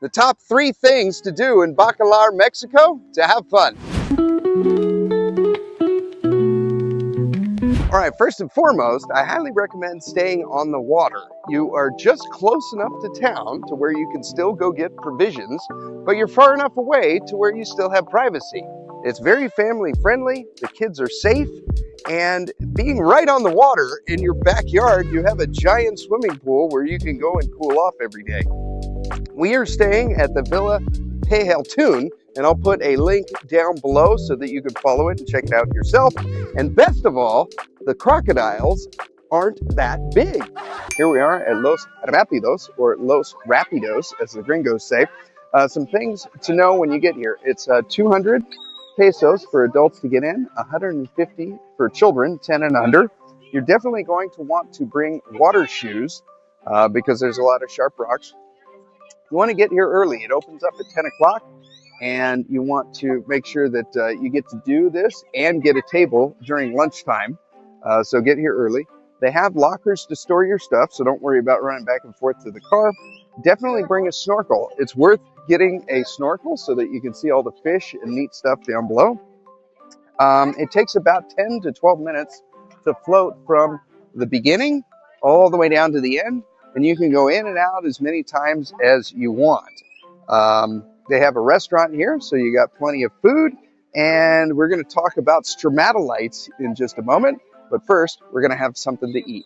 The top 3 things to do in Bacalar, Mexico to have fun. All right, first and foremost, I highly recommend staying on the water. You are just close enough to town to where you can still go get provisions, but you're far enough away to where you still have privacy. It's very family friendly, the kids are safe, and being right on the water in your backyard, you have a giant swimming pool where you can go and cool off every day. We are staying at the Villa Pejaltun, and I'll put a link down below so that you can follow it and check it out yourself. And best of all, the crocodiles aren't that big. Here we are at Los Rápidos, or Los Rapidos, as the gringos say. Some things to know when you get here. It's 200 pesos for adults to get in, 150 for children, 10 and under. You're definitely going to want to bring water shoes because there's a lot of sharp rocks. You want to get here early. It opens up at 10 o'clock, and you want to make sure that you get to do this and get a table during lunchtime. So get here early. They have lockers to store your stuff, so don't worry about running back and forth to the car. Definitely bring a snorkel. It's worth getting a snorkel so that you can see all the fish and neat stuff down below. It takes about 10 to 12 minutes to float from the beginning all the way down to the end, and you can go in and out as many times as you want. They have a restaurant here, so you got plenty of food, and we're going to talk about stromatolites in just a moment, but first we're going to have something to eat.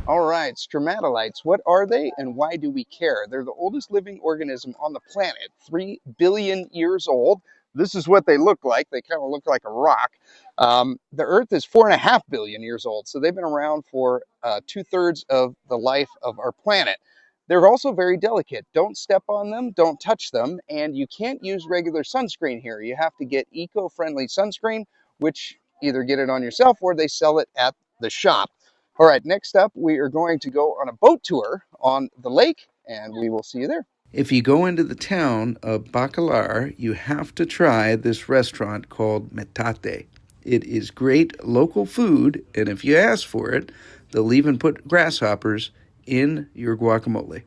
All right, stromatolites, what are they and why do we care? They're the oldest living organism on the planet, 3 billion years old. This is what they look like. They kind of look like a rock. The Earth is 4.5 billion years old, so they've been around for 2/3 of the life of our planet. They're also very delicate. Don't step on them, don't touch them, and you can't use regular sunscreen here. You have to get eco-friendly sunscreen, which either get it on yourself or they sell it at the shop. All right, next up, we are going to go on a boat tour on the lake, and we will see you there. If you go into the town of Bacalar, you have to try this restaurant called Metate. It is great local food, and if you ask for it, they'll even put grasshoppers in your guacamole.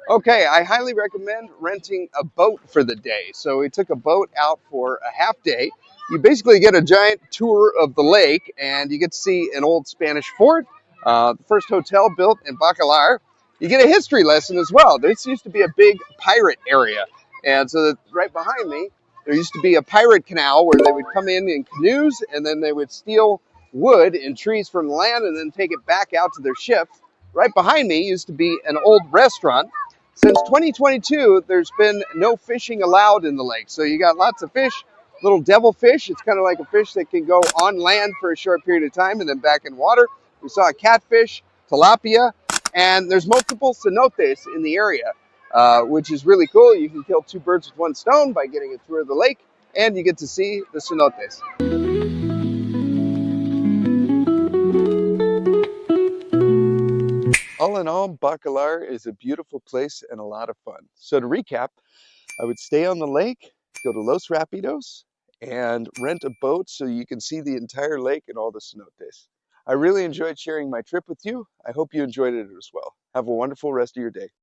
Okay, I highly recommend renting a boat for the day. So we took a boat out for a half day. You basically get a giant tour of the lake, and you get to see an old Spanish fort, the first hotel built in Bacalar. You get a history lesson as well. This used to be a big pirate area. And so that right behind me, there used to be a pirate canal where they would come in canoes, and then they would steal wood and trees from the land and then take it back out to their ships. Right behind me used to be an old restaurant. Since 2022, there's been no fishing allowed in the lake. So you got lots of fish, little devil fish. It's kind of like a fish that can go on land for a short period of time and then back in water. We saw a catfish, tilapia, and there's multiple cenotes in the area, which is really cool. You can kill 2 birds with 1 stone by getting a tour of the lake, and you get to see the cenotes. All in all, Bacalar is a beautiful place and a lot of fun. So to recap, I would stay on the lake, go to Los Rápidos, and rent a boat so you can see the entire lake and all the cenotes. I really enjoyed sharing my trip with you. I hope you enjoyed it as well. Have a wonderful rest of your day.